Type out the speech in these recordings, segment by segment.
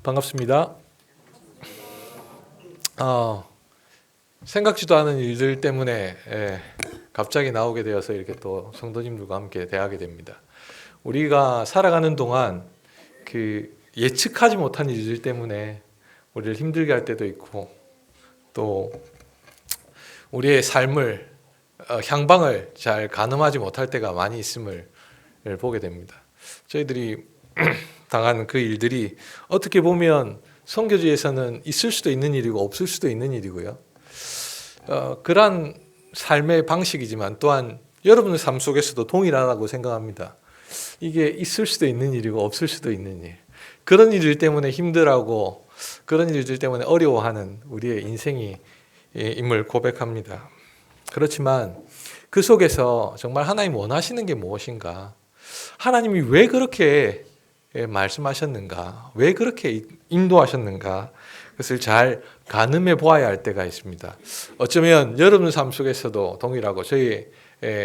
반갑습니다. 생각지도 않은 일들 때문에 갑자기 나오게 되어서 이렇게 또 성도님들과 함께 대하게 됩니다. 우리가 살아가는 동안 그 예측하지 못한 일들 때문에 우리를 힘들게 할 때도 있고 또 우리의 삶을 향방을 잘 가늠하지 못할 때가 많이 있음을 보게 됩니다. 저희들이 당한 그 일들이 어떻게 보면 선교지에서는 있을 수도 있는 일이고 없을 수도 있는 일이고요. 그러한 삶의 방식이지만 또한 여러분의 삶 속에서도 동일하다고 생각합니다. 이게 있을 수도 있는 일이고 없을 수도 있는 일. 그런 일들 때문에 힘들어하고 그런 일들 때문에 어려워하는 우리의 인생이 임을 고백합니다. 그렇지만 그 속에서 정말 하나님 원하시는 게 무엇인가? 하나님이 왜 그렇게 말씀하셨는가? 왜 그렇게 인도하셨는가? 그것을 잘 가늠해 보아야 할 때가 있습니다. 어쩌면 여러분 삶 속에서도 동일하고 저희의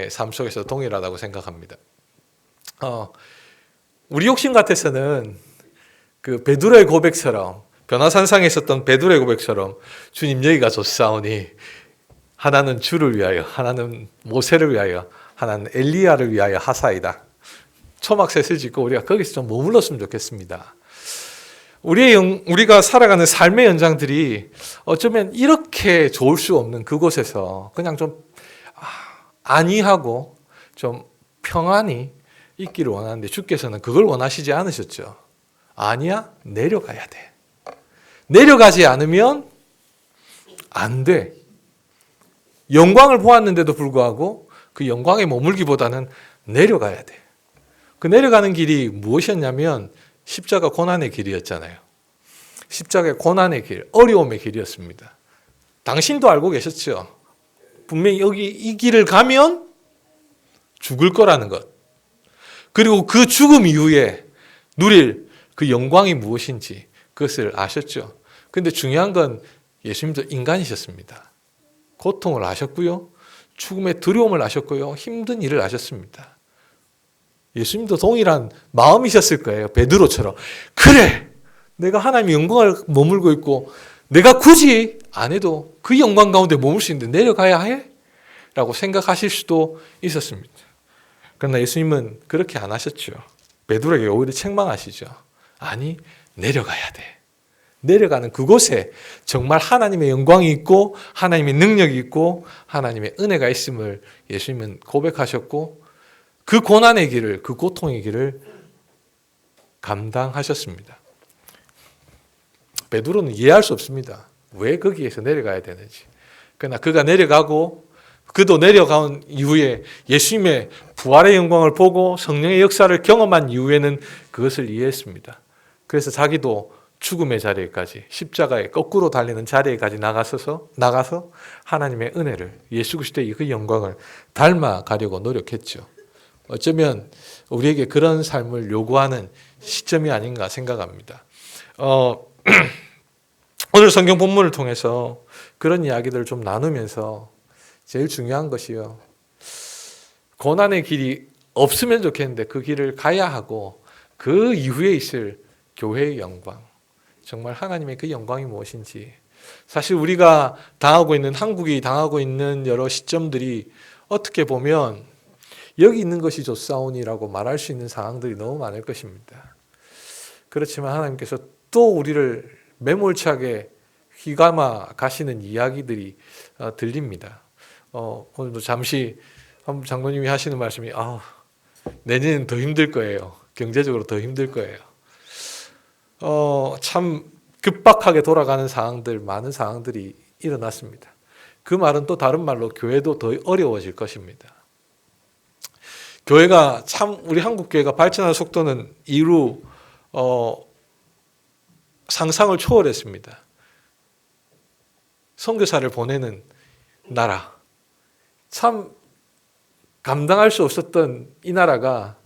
삶 속에서도 동일하다고 생각합니다. 우리 욕심 같아서는 그 베드로의 고백처럼 변화산상에 있었던 베드로의 고백처럼 주님 여기가 좋사오니 하나는 주를 위하여 하나는 모세를 위하여 하나는 엘리야를 위하여 하사이다. 초막셋을 짓고 우리가 거기서 좀 머물렀으면 좋겠습니다. 우리가 살아가는 삶의 연장들이 어쩌면 이렇게 좋을 수 없는 그곳에서 그냥 좀 안이하고 좀 평안히 있기를 원하는데 주께서는 그걸 원하시지 않으셨죠. 아니야, 내려가야 돼. 내려가지 않으면 안 돼. 영광을 보았는데도 불구하고 그 영광에 머물기보다는 내려가야 돼. 그 내려가는 길이 무엇이었냐면 십자가 고난의 길이었잖아요. 십자가의 고난의 길, 어려움의 길이었습니다. 당신도 알고 계셨죠? 분명히 여기 이 길을 가면 죽을 거라는 것. 그리고 그 죽음 이후에 누릴 그 영광이 무엇인지 그것을 아셨죠? 근데 중요한 건 예수님도 인간이셨습니다. 고통을 아셨고요. 죽음의 두려움을 아셨고요. 힘든 일을 아셨습니다. 예수님도 동일한 마음이셨을 거예요. 베드로처럼. 그래! 내가 하나님의 영광을 머물고 있고 내가 굳이 안 해도 그 영광 가운데 머물 수 있는데 내려가야 해? 라고 생각하실 수도 있었습니다. 그러나 예수님은 그렇게 안 하셨죠. 베드로에게 오히려 책망하시죠. 아니, 내려가야 돼. 내려가는 그곳에 정말 하나님의 영광이 있고 하나님의 능력이 있고 하나님의 은혜가 있음을 예수님은 고백하셨고 그 고난의 길을, 그 고통의 길을 감당하셨습니다. 베드로는 이해할 수 없습니다. 왜 거기에서 내려가야 되는지. 그러나 그가 내려가고 그도 내려간 이후에 예수님의 부활의 영광을 보고 성령의 역사를 경험한 이후에는 그것을 이해했습니다. 그래서 자기도 죽음의 자리에까지 십자가에 거꾸로 달리는 자리에까지 나가서 하나님의 은혜를 예수 그리스도의 그 영광을 닮아가려고 노력했죠. 어쩌면 우리에게 그런 삶을 요구하는 시점이 아닌가 생각합니다. 오늘 성경 본문을 통해서 그런 이야기들을 좀 나누면서 제일 중요한 것이요. 고난의 길이 없으면 좋겠는데 그 길을 가야 하고 그 이후에 있을 교회의 영광. 정말 하나님의 그 영광이 무엇인지. 사실 우리가 당하고 있는, 한국이 당하고 있는 여러 시점들이 어떻게 보면 여기 있는 것이 좋사오니라고 말할 수 있는 상황들이 너무 많을 것입니다. 그렇지만 하나님께서 또 우리를 매몰차게 휘감아 가시는 이야기들이 들립니다. 오늘도 잠시 장로님이 하시는 말씀이 내년엔 더 힘들 거예요. 경제적으로 더 힘들 거예요. 참 급박하게 돌아가는 상황들, 많은 상황들이 일어났습니다. 그 말은 또 다른 말로 교회도 더 어려워질 것입니다. 교회가 참 우리 한국 교회가 발전하는 속도는 이루 상상을 초월했습니다. 선교사를 보내는 나라, 참 감당할 수 없었던 이 나라가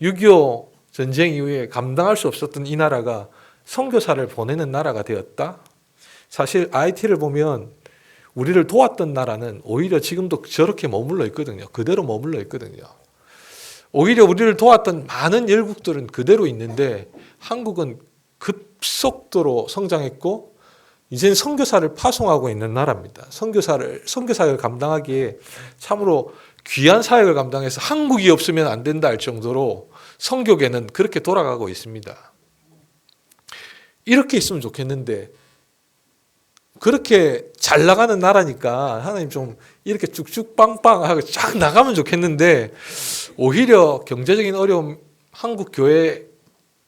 6.25 전쟁 이후에 감당할 수 없었던 이 나라가 선교사를 보내는 나라가 되었다. 사실 IT를 보면 우리를 도왔던 나라는 오히려 지금도 저렇게 머물러 있거든요. 그대로 머물러 있거든요. 오히려 우리를 도왔던 많은 열국들은 그대로 있는데 한국은 급속도로 성장했고 이제는 선교사를 파송하고 있는 나라입니다. 선교사를 감당하기에 참으로 귀한 사역을 감당해서 한국이 없으면 안 된다 할 정도로 선교계는 그렇게 돌아가고 있습니다. 이렇게 있으면 좋겠는데 그렇게 잘 나가는 나라니까 하나님 좀 이렇게 쭉쭉 빵빵하고 쫙 나가면 좋겠는데 오히려 경제적인 어려움 한국 교회에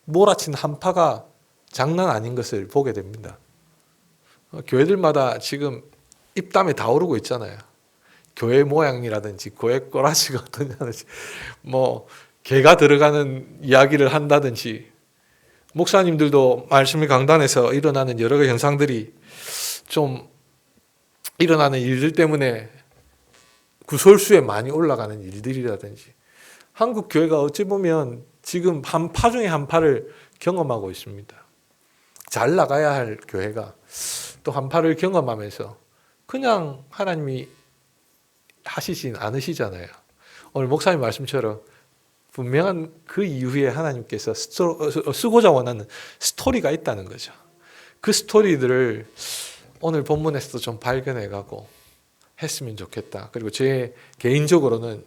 몰아친 한파가 장난 아닌 것을 보게 됩니다. 교회들마다 지금 입담에 다 오르고 있잖아요. 교회 모양이라든지 교회 꼬라지가 어떠냐든지 뭐 개가 들어가는 이야기를 한다든지 목사님들도 말씀의 강단에서 일어나는 여러 현상들이 좀 일어나는 일들 때문에 구설수에 많이 올라가는 일들이라든지 한국 교회가 어찌 보면 지금 한파 중에 한파를 경험하고 있습니다. 잘 나가야 할 교회가 또 한파를 경험하면서 그냥 하나님이 하시진 않으시잖아요. 오늘 목사님 말씀처럼 분명한 그 이후에 하나님께서 쓰고자 원하는 스토리가 있다는 거죠. 그 스토리들을 오늘 본문에서도 좀 발견해가고 했으면 좋겠다. 그리고 제 개인적으로는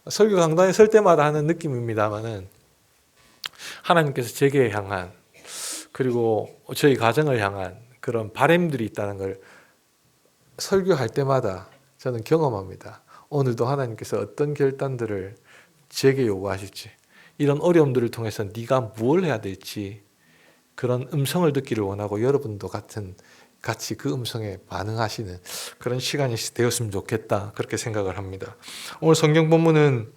설교 강단에 설 때마다 하는 느낌입니다만은 하나님께서 제게 향한 그리고 저희 가정을 향한 그런 바램들이 있다는 걸 설교할 때마다 저는 경험합니다. 오늘도 하나님께서 어떤 결단들을 제게 요구하실지 이런 어려움들을 통해서 네가 뭘 해야 될지 그런 음성을 듣기를 원하고 여러분도 같이 그 음성에 반응하시는 그런 시간이 되었으면 좋겠다 그렇게 생각을 합니다. 오늘 성경 본문은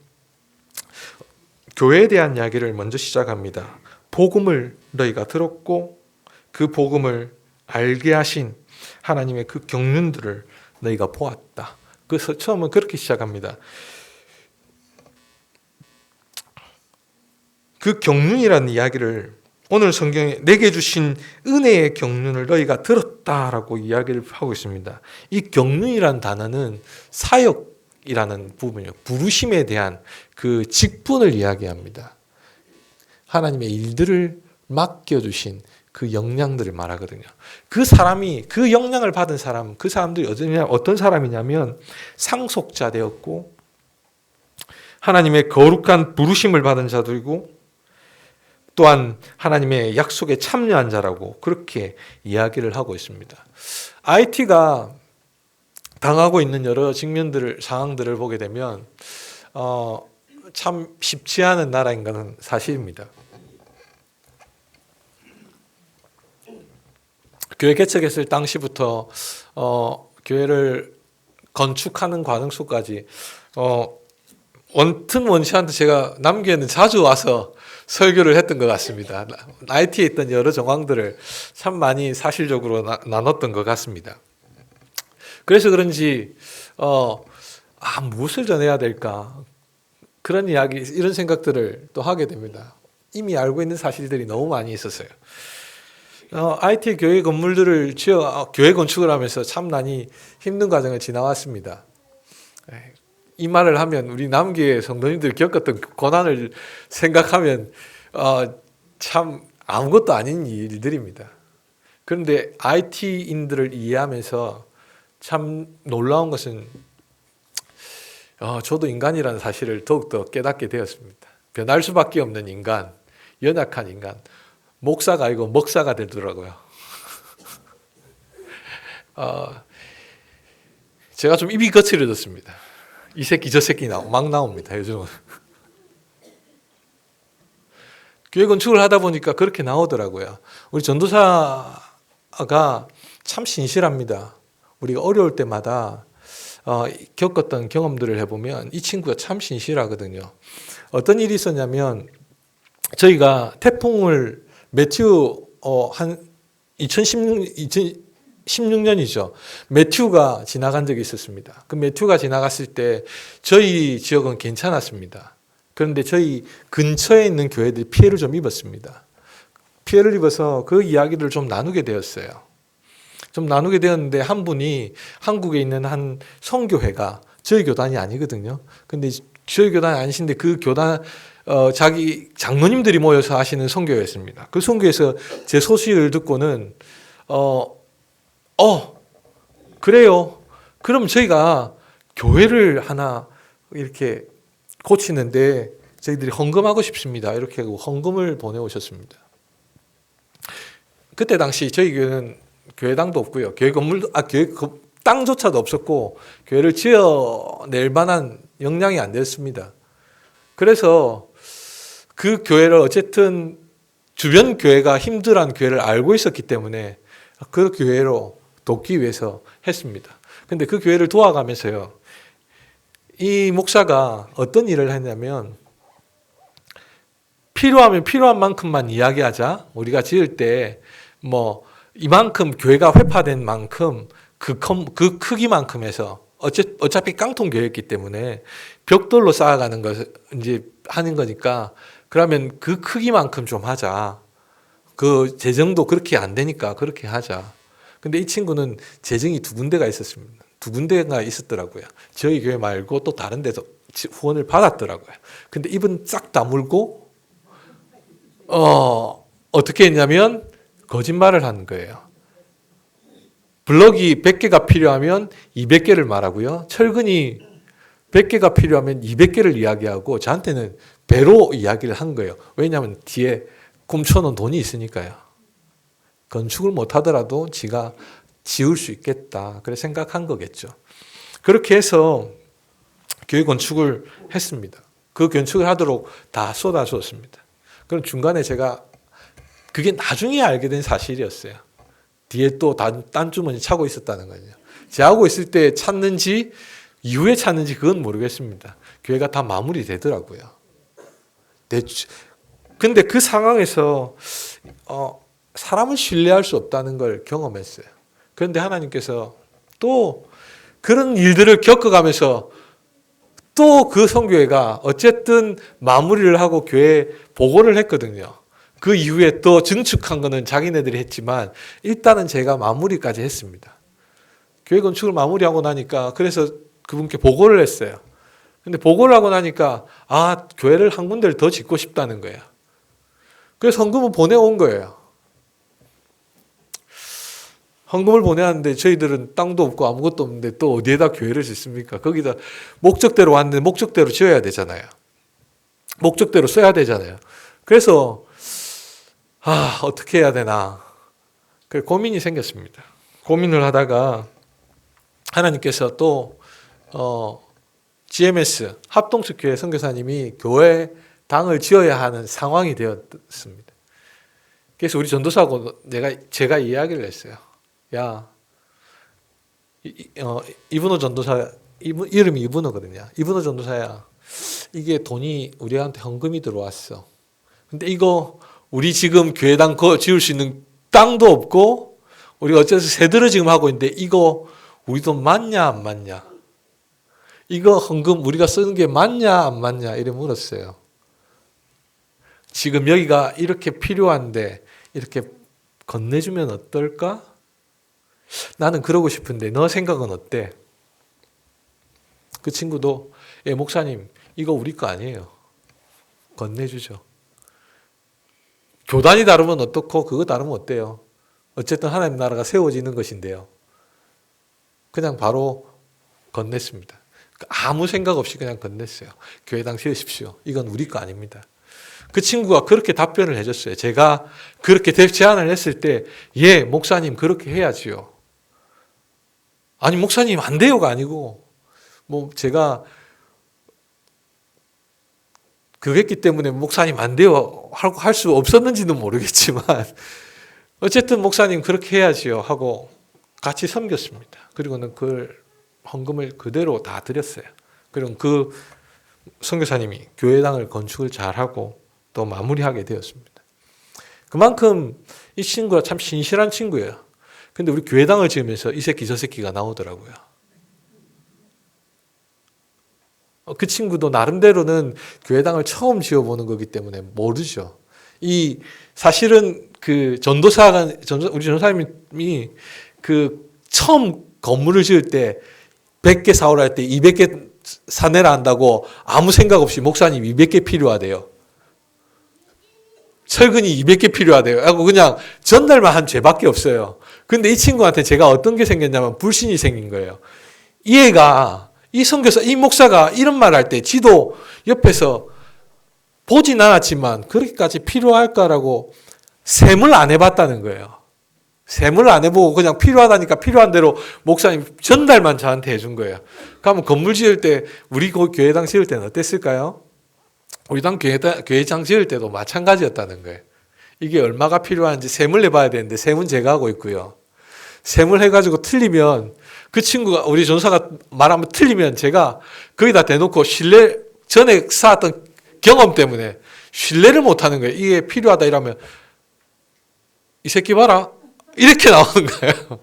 교회에 대한 이야기를 먼저 시작합니다. 복음을 너희가 들었고 그 복음을 알게 하신 하나님의 그 경륜들을 너희가 보았다. 그래서 처음은 그렇게 시작합니다. 그 경륜이라는 이야기를 오늘 성경에 내게 주신 은혜의 경륜을 너희가 들었다라고 이야기를 하고 있습니다. 이 경륜이라는 단어는 사역이라는 부분이요. 부르심에 대한 그 직분을 이야기합니다. 하나님의 일들을 맡겨주신 그 역량들을 말하거든요. 그 사람이 그 역량을 받은 사람, 그 사람들이 어떤 사람이냐면 상속자 되었고 하나님의 거룩한 부르심을 받은 자들이고 또한 하나님의 약속에 참여한 자라고 그렇게 이야기를 하고 있습니다. IT가 당하고 있는 여러 상황들을 보게 되면 참 쉽지 않은 나라인 것은 사실입니다. 교회 개척했을 당시부터 교회를 건축하는 과정 속까지 원튼 원치 않게 제가 남교에는 자주 와서 설교를 했던 것 같습니다. IT에 있던 여러 정황들을 참 많이 사실적으로 나눴던 것 같습니다. 그래서 그런지 무엇을 전해야 될까 그런 이야기 이런 생각들을 또 하게 됩니다. 이미 알고 있는 사실들이 너무 많이 있었어요. IT 교회 건물들을 교회 건축을 하면서 참 많이 힘든 과정을 지나왔습니다. 이 말을 하면 우리 남교회 성도님들 겪었던 고난을 생각하면 참 아무것도 아닌 일들입니다. 그런데 IT인들을 이해하면서 참 놀라운 것은 저도 인간이라는 사실을 더욱더 깨닫게 되었습니다. 변할 수밖에 없는 인간, 연약한 인간, 목사가 아니고 먹사가 되더라고요. 제가 좀 입이 거칠어졌습니다. 이 새끼 저 새끼 막 나옵니다. 요즘은. 교회 건축을 하다 보니까 그렇게 나오더라고요. 우리 전도사가 참 신실합니다. 우리가 어려울 때마다 겪었던 경험들을 해보면 이 친구가 참 신실하거든요. 어떤 일이 있었냐면 저희가 태풍을 매튜 한 2016년이죠. 매튜가 지나간 적이 있었습니다. 그 매튜가 지나갔을 때 저희 지역은 괜찮았습니다. 그런데 저희 근처에 있는 교회들이 피해를 좀 입었습니다. 피해를 입어서 그 이야기를 좀 나누게 되었어요. 좀 나누게 되었는데 한 분이 한국에 있는 한 선교회가 저희 교단이 아니거든요. 근데 저희 교단이 아니신데 그 교단 자기 장로님들이 모여서 하시는 선교였습니다. 그 선교에서 제 소식을 듣고는 그래요. 그럼 저희가 교회를 하나 이렇게 고치는데 저희들이 헌금하고 싶습니다. 이렇게 하고 헌금을 보내오셨습니다. 그때 당시 저희 교회는 교회당도 없고요. 교회 건물도 교회 땅조차도 없었고 교회를 지어낼 만한 역량이 안 됐습니다. 그래서 그 교회를 어쨌든 주변 교회가 힘들어하는 교회를 알고 있었기 때문에 그 교회로 돕기 위해서 했습니다. 근데 그 교회를 도와가면서요, 이 목사가 어떤 일을 했냐면, 필요하면 필요한 만큼만 이야기하자. 우리가 지을 때 뭐 이만큼 교회가 회파된 만큼 그 크기만큼 해서 어차피 깡통 교회였기 때문에 벽돌로 쌓아가는 것을 이제 하는 거니까, 그러면 그 크기만큼 좀 하자. 그 재정도 그렇게 안 되니까 그렇게 하자. 근데 이 친구는 재정이 두 군데가 있었습니다. 두 군데가 있었더라고요. 저희 교회 말고 또 다른 데서 후원을 받았더라고요. 근데 입은 싹 다물고 어떻게 했냐면 거짓말을 하는 거예요. 블럭이 100개가 필요하면 200개를 말하고요. 철근이 100개가 필요하면 200개를 이야기하고 저한테는 배로 이야기를 한 거예요. 왜냐하면 뒤에 훔쳐놓은 돈이 있으니까요. 건축을 못하더라도 지가 지을 수 있겠다. 그래 생각한 거겠죠. 그렇게 해서 교회 건축을 했습니다. 그 건축을 하도록 다 쏟아주었습니다. 그럼 중간에 제가 그게 나중에 알게 된 사실이었어요. 뒤에 또 딴 주머니 차고 있었다는 거죠. 제하고 있을 때 찾는지 이후에 찾는지 그건 모르겠습니다. 교회가 다 마무리되더라고요. 근데 그 상황에서 사람을 신뢰할 수 없다는 걸 경험했어요. 그런데 하나님께서 또 그런 일들을 겪어가면서 또 그 선교회가 어쨌든 마무리를 하고 교회에 보고를 했거든요. 그 이후에 또 증축한 거는 자기네들이 했지만 일단은 제가 마무리까지 했습니다. 교회 건축을 마무리하고 나니까 그래서 그분께 보고를 했어요. 근데 보고를 하고 나니까 교회를 한 군데를 더 짓고 싶다는 거예요. 그래서 헌금을 보내온 거예요. 헌금을 보내왔는데 저희들은 땅도 없고 아무것도 없는데 또 어디에다 교회를 짓습니까? 거기다 목적대로 왔는데 목적대로 지어야 되잖아요. 목적대로 써야 되잖아요. 그래서 어떻게 해야 되나 고민이 생겼습니다. 고민을 하다가 하나님께서 또 GMS 합동측 교회 선교사님이 교회 당을 지어야 하는 상황이 되었습니다. 그래서 우리 전도사하고 제가 이야기를 했어요. 야, 이분호 전도사, 이름이 이분호거든요. 이분호 전도사야, 이게 돈이 우리한테 헌금이 들어왔어. 근데 이거 우리 지금 교회당 지을 수 있는 땅도 없고 우리가 어째서 세대를 지금 하고 있는데 이거 우리 돈 맞냐 안 맞냐? 이거 헌금 우리가 쓰는 게 맞냐 안 맞냐? 이래 물었어요. 지금 여기가 이렇게 필요한데 이렇게 건네주면 어떨까? 나는 그러고 싶은데 너 생각은 어때? 그 친구도 목사님 이거 우리 거 아니에요. 건네주죠. 교단이 다르면 어떻고 그거 다르면 어때요? 어쨌든 하나님 나라가 세워지는 것인데요. 그냥 바로 건넸습니다. 아무 생각 없이 그냥 건넸어요. 교회당 세우십시오. 이건 우리 거 아닙니다. 그 친구가 그렇게 답변을 해줬어요. 제가 그렇게 제안을 했을 때 예, 목사님 그렇게 해야지요. 아니 목사님 안 돼요가 아니고 제가 그랬기 때문에 목사님 안 돼요 하고 할 수 없었는지는 모르겠지만 어쨌든 목사님 그렇게 해야지요 하고 같이 섬겼습니다. 그리고는 그 헌금을 그대로 다 드렸어요. 그리고 그 선교사님이 교회당을 건축을 잘하고 또 마무리하게 되었습니다. 그만큼 이 친구가 참 신실한 친구예요. 근데 우리 교회당을 지으면서 이 새끼 저 새끼가 나오더라고요. 그 친구도 나름대로는 교회당을 처음 지어보는 거기 때문에 모르죠. 사실은 우리 전도사님이 그 처음 건물을 지을 때 100개 사오라 할 때 200개 사내라 한다고 아무 생각 없이 목사님 200개 필요하대요. 철근이 200개 필요하대요. 하고 그냥 전달만 한 죄밖에 없어요. 근데 이 친구한테 제가 어떤 게 생겼냐면 불신이 생긴 거예요. 이 애가, 이 선교사, 이 목사가 이런 말 할 때 지도 옆에서 보진 않았지만 그렇게까지 필요할까라고 셈을 안 해봤다는 거예요. 셈을 안 해보고 그냥 필요하다니까 필요한 대로 목사님 전달만 저한테 해준 거예요. 그러면 건물 지을 때, 우리 교회당 지을 때는 어땠을까요? 우리 당 교회장 지을 때도 마찬가지였다는 거예요. 이게 얼마가 필요한지 셈을 내봐야 되는데 셈은 제가 하고 있고요. 셈을 해가지고 틀리면 그 친구가, 우리 전사가 말하면 틀리면 제가 거기다 대놓고 전에 쌓았던 경험 때문에 신뢰를 못하는 거예요. 이게 필요하다 이러면 이 새끼 봐라 이렇게 나오는 거예요.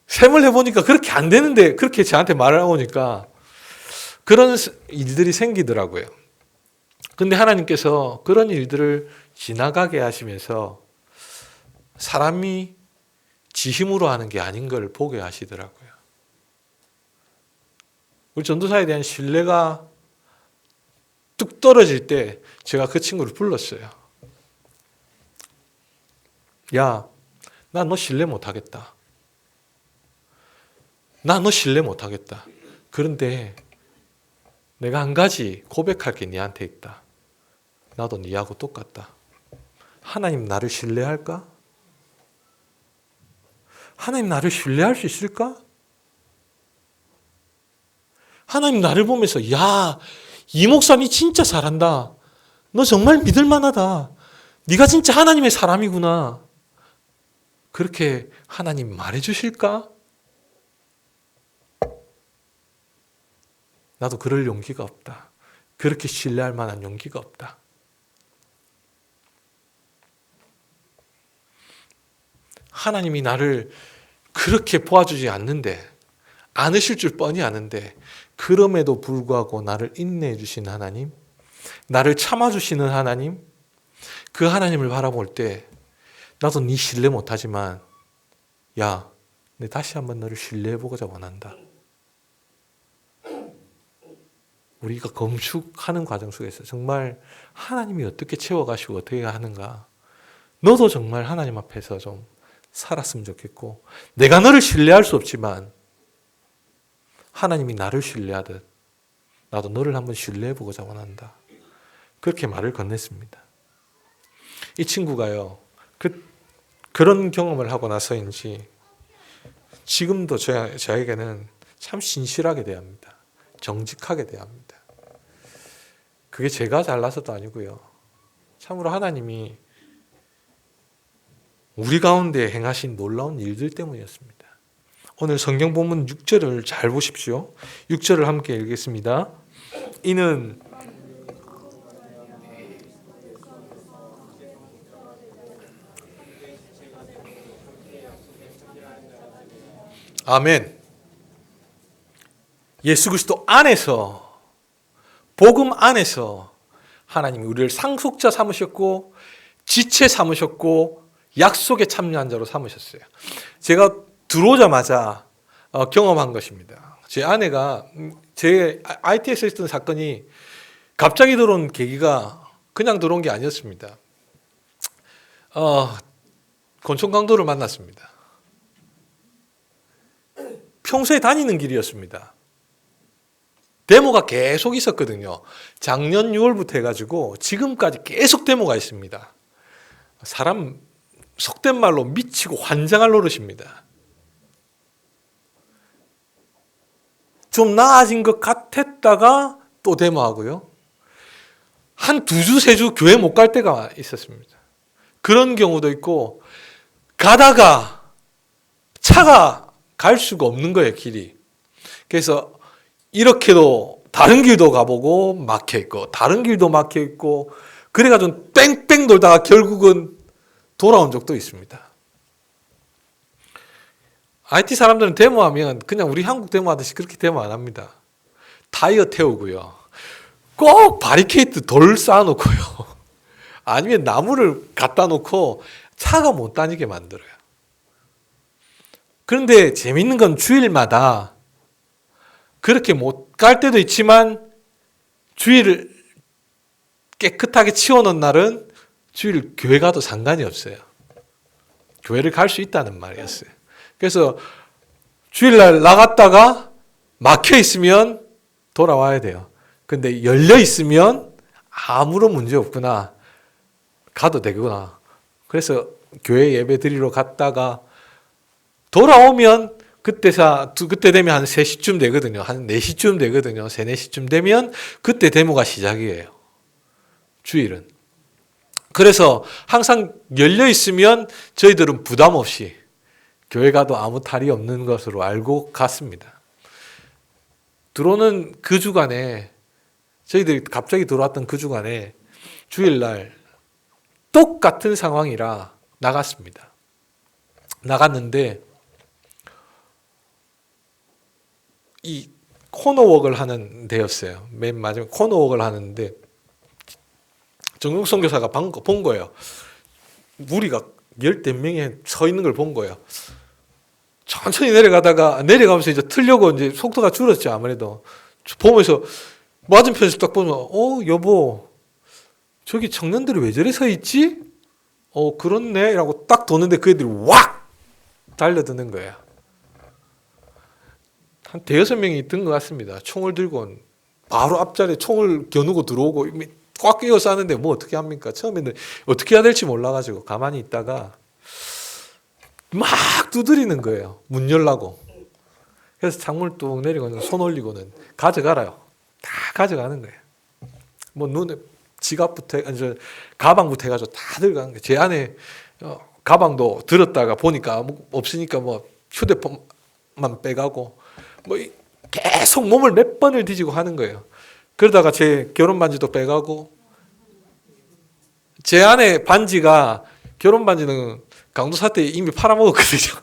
셈을 해보니까 그렇게 안 되는데 그렇게 저한테 말을 하니까 그런 일들이 생기더라고요. 근데 하나님께서 그런 일들을 지나가게 하시면서 사람이 지 힘으로 하는 게 아닌 걸 보게 하시더라고요. 우리 전도사에 대한 신뢰가 뚝 떨어질 때 제가 그 친구를 불렀어요. 야, 나 너 신뢰 못하겠다. 나 너 신뢰 못하겠다. 그런데 내가 한 가지 고백할 게 네한테 있다. 나도 네하고 똑같다. 하나님 나를 신뢰할까? 하나님 나를 신뢰할 수 있을까? 하나님 나를 보면서 야, 이 목사님 진짜 잘한다. 너 정말 믿을 만하다. 네가 진짜 하나님의 사람이구나. 그렇게 하나님 말해 주실까? 나도 그럴 용기가 없다. 그렇게 신뢰할 만한 용기가 없다. 하나님이 나를 그렇게 도와주지 않으실 줄 뻔히 아는데 그럼에도 불구하고 나를 인내해 주신 하나님, 나를 참아주시는 하나님, 그 하나님을 바라볼 때 나도 네 신뢰 못하지만 야, 내 다시 한번 너를 신뢰해보고자 원한다. 우리가 검축하는 과정 속에서 정말 하나님이 어떻게 채워가시고 어떻게 하는가, 너도 정말 하나님 앞에서 좀 살았으면 좋겠고, 내가 너를 신뢰할 수 없지만 하나님이 나를 신뢰하듯 나도 너를 한번 신뢰해보고자 원한다. 그렇게 말을 건넸습니다. 이 친구가요, 그런 경험을 하고 나서인지 지금도 저에게는 참 신실하게 대합니다. 정직하게 대합니다. 그게 제가 잘나서도 아니고요. 참으로 하나님이 우리 가운데 행하신 놀라운 일들 때문이었습니다. 오늘 성경 본문 6절을 잘 보십시오. 6절을 함께 읽겠습니다. 이는 아멘. 예수 그리스도 안에서, 복음 안에서 하나님이 우리를 상속자 삼으셨고 지체 삼으셨고 약속에 참여한 자로 삼으셨어요. 제가 들어오자마자 경험한 것입니다. 제 아내가, 제 IT에서 있었던 사건이 갑자기 들어온 계기가 그냥 들어온 게 아니었습니다. 권총 강도를 만났습니다. 평소에 다니는 길이었습니다. 데모가 계속 있었거든요. 작년 6월부터 해가지고 지금까지 계속 데모가 있습니다. 사람 속된 말로 미치고 환장할 노릇입니다. 좀 나아진 것 같았다가 또 데모하고요. 한 2주, 3주 교회 못 갈 때가 있었습니다. 그런 경우도 있고, 가다가 차가 갈 수가 없는 거예요, 길이. 그래서 이렇게도 다른 길도 가보고 막혀있고, 다른 길도 막혀있고, 그래가지고 뺑뺑 돌다가 결국은 돌아온 적도 있습니다. IT 사람들은 데모하면 그냥 우리 한국 데모하듯이 그렇게 데모 안 합니다. 타이어 태우고요. 꼭 바리케이트 돌 쌓아놓고요. 아니면 나무를 갖다 놓고 차가 못 다니게 만들어요. 그런데 재밌는 건 주일마다 그렇게 못 갈 때도 있지만 주일을 깨끗하게 치워놓은 날은 주일 교회 가도 상관이 없어요. 교회를 갈 수 있다는 말이었어요. 그래서 주일날 나갔다가 막혀 있으면 돌아와야 돼요. 근데 열려 있으면 아무런 문제 없구나. 가도 되구나. 그래서 교회 예배 드리러 갔다가 돌아오면 그때 되면 한 3시쯤 되거든요. 한 4시쯤 되거든요. 3, 4시쯤 되면 그때 데모가 시작이에요. 주일은. 그래서 항상 열려 있으면 저희들은 부담 없이 교회 가도 아무 탈이 없는 것으로 알고 갔습니다. 들어오는 그 주간에 저희들이 갑자기 들어왔던 그 주간에 주일날 똑같은 상황이라 나갔습니다. 나갔는데 이 코너웍을 하는 데였어요. 맨 마지막 코너웍을 하는데 정용 선교사가 본 거예요. 우리가 10몇 명이 서 있는 걸 본 거예요. 천천히 내려가면서 이제 틀려고 이제 속도가 줄었죠. 아무래도 보면서 맞은편에서 딱 보면 여보 저기 청년들이 왜 저리 서 있지? 그렇네 라고 딱 도는데 그 애들이 왁 달려드는 거예요. 한 5-6명이 든 것 같습니다. 총을 들고 바로 앞자리에 총을 겨누고 들어오고 꽉 끼워 싸는데 뭐 어떻게 합니까? 처음에는 어떻게 해야 될지 몰라가지고 가만히 있다가 막 두드리는 거예요. 문 열라고. 그래서 창문을 뚝 내리고 손 올리고는 가져가라요. 다 가져가는 거예요. 뭐 눈에 지갑부터 가방부터 해가지고 다 들어가는 거예요. 제 안에 가방도 들었다가 보니까 없으니까 뭐 휴대폰만 빼가고 뭐 계속 몸을 몇 번을 뒤지고 하는 거예요. 그러다가 제 결혼 반지도 빼가고 제 안에 반지가 결혼 반지는 강도사 때 이미 팔아먹었거든요.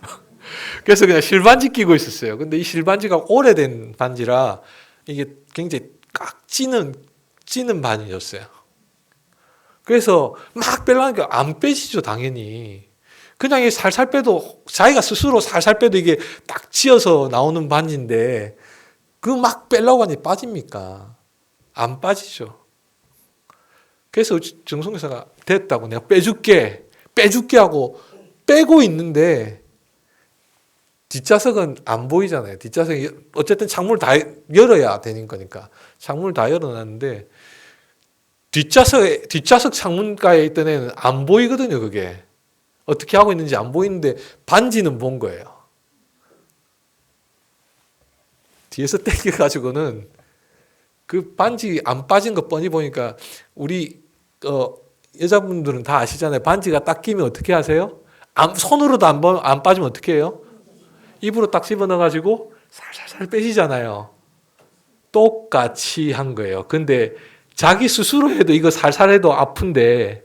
그래서 그냥 실반지 끼고 있었어요. 근데 이 실반지가 오래된 반지라 이게 굉장히 꽉 찌는 반지였어요. 그래서 막 빼려니까 안 빼지죠, 당연히. 그냥 살살 빼도 자기가 스스로 살살 빼도 이게 딱 찌어서 나오는 반지인데 그 막 빼려고 하니 빠집니까? 안 빠지죠. 그래서 정성교사가 됐다고 내가 빼줄게 하고 빼고 있는데 뒷좌석은 안 보이잖아요. 뒷좌석이 어쨌든 창문을 다 열어야 되는 거니까 창문을 다 열어놨는데 뒷좌석 창문가에 있던 애는 안 보이거든요. 그게 어떻게 하고 있는지 안 보이는데 반지는 본 거예요. 뒤에서 땡겨가지고는 그 반지 안 빠진 거 뻔히 보니까 우리 여자분들은 다 아시잖아요. 반지가 딱 끼면 어떻게 하세요? 손으로도 안 빠지면 어떻게 해요? 입으로 딱 집어넣어가지고 살살살 빼시잖아요. 똑같이 한 거예요. 근데 자기 스스로 해도 이거 살살 해도 아픈데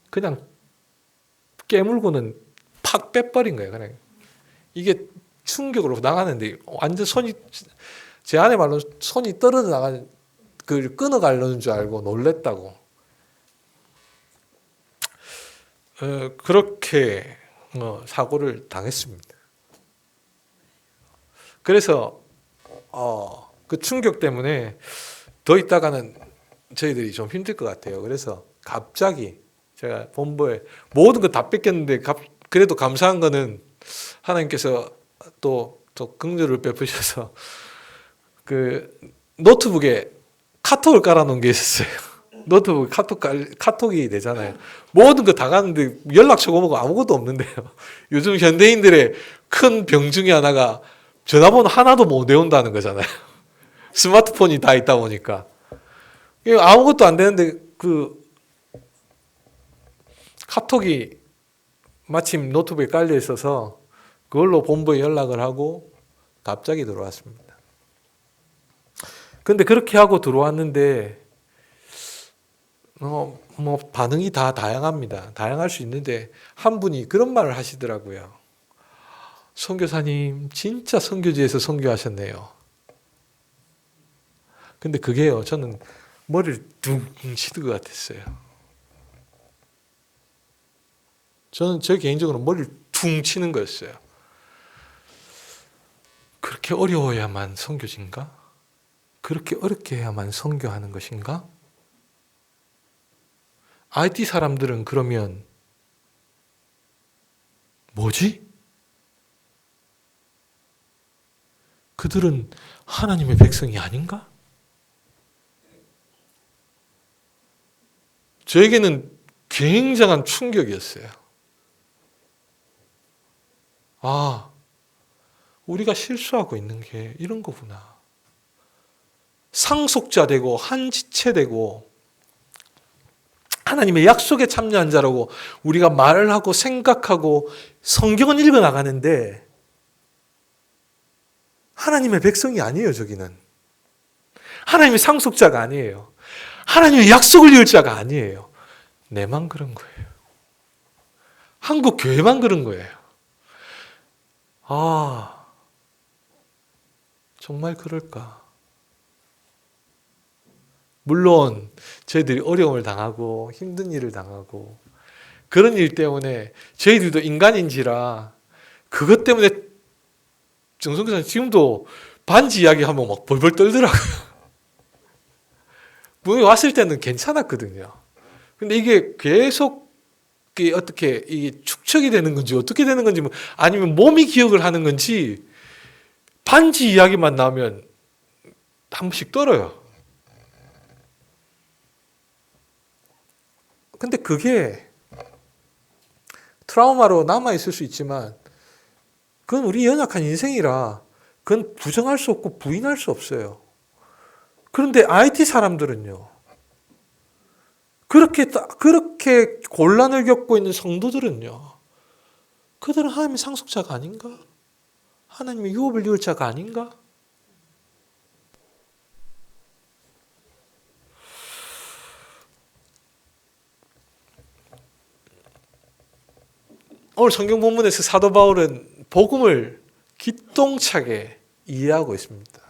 그냥 깨물고는 팍 빼버린 거예요. 그냥 이게 충격으로 나가는데 완전 제 안에 말로 손이 떨어져 나가는 그 끊어가려는 줄 알고 놀랬다고. 그렇게 사고를 당했습니다. 그래서 그 충격 때문에 더 있다가는 저희들이 좀 힘들 것 같아요. 그래서 갑자기 제가 본부에 모든 거 다 뺏겼는데 그래도 감사한 거는 하나님께서 또 긍휼을 베푸셔서 그 노트북에 카톡을 깔아놓은 게 있었어요. 노트북 카톡이 되잖아요. 모든 거 다 가는데 연락처가 뭐고 아무것도 없는데요. 요즘 현대인들의 큰 병 중에 하나가 전화번호 하나도 못 외운다는 거잖아요. 스마트폰이 다 있다 보니까 아무것도 안 되는데 그 카톡이 마침 노트북에 깔려 있어서 그걸로 본부에 연락을 하고 갑자기 들어왔습니다. 근데 그렇게 하고 들어왔는데 뭐 반응이 다 다양합니다. 다양할 수 있는데 한 분이 그런 말을 하시더라고요. 선교사님 진짜 선교지에서 선교하셨네요. 근데 그게요, 저는 머리를 둥 치는 것 같았어요. 저는 제 개인적으로 머리를 퉁 치는 거였어요. 그렇게 어려워야만 선교진가? 그렇게 어렵게 해야만 선교하는 것인가? IT 사람들은 그러면 뭐지? 그들은 하나님의 백성이 아닌가? 저에게는 굉장한 충격이었어요. 아, 우리가 실수하고 있는 게 이런 거구나. 상속자 되고 한 지체 되고 하나님의 약속에 참여한 자라고 우리가 말을 하고 생각하고 성경은 읽어 나가는데 하나님의 백성이 아니에요, 저기는. 하나님의 상속자가 아니에요. 하나님의 약속을 이을 자가 아니에요. 내만 그런 거예요. 한국 교회만 그런 거예요. 아, 정말 그럴까? 물론 저희들이 어려움을 당하고 힘든 일을 당하고 그런 일 때문에 저희들도 인간인지라 그것 때문에 정성교사님 지금도 반지 이야기하면 막 벌벌 떨더라고요. 분명히 왔을 때는 괜찮았거든요. 근데 이게 계속 어떻게 이게 축적이 되는 건지 어떻게 되는 건지 아니면 몸이 기억을 하는 건지 반지 이야기만 나오면 한 번씩 떨어요. 근데 그게 트라우마로 남아있을 수 있지만 그건 우리 연약한 인생이라 그건 부정할 수 없고 부인할 수 없어요. 그런데 IT 사람들은요. 그렇게 곤란을 겪고 있는 성도들은요. 그들은 하나님의 상속자가 아닌가? 하나님의 유업을 이을 자가 아닌가? 오늘 성경 본문에서 사도 바울은 복음을 기똥차게 이해하고 있습니다.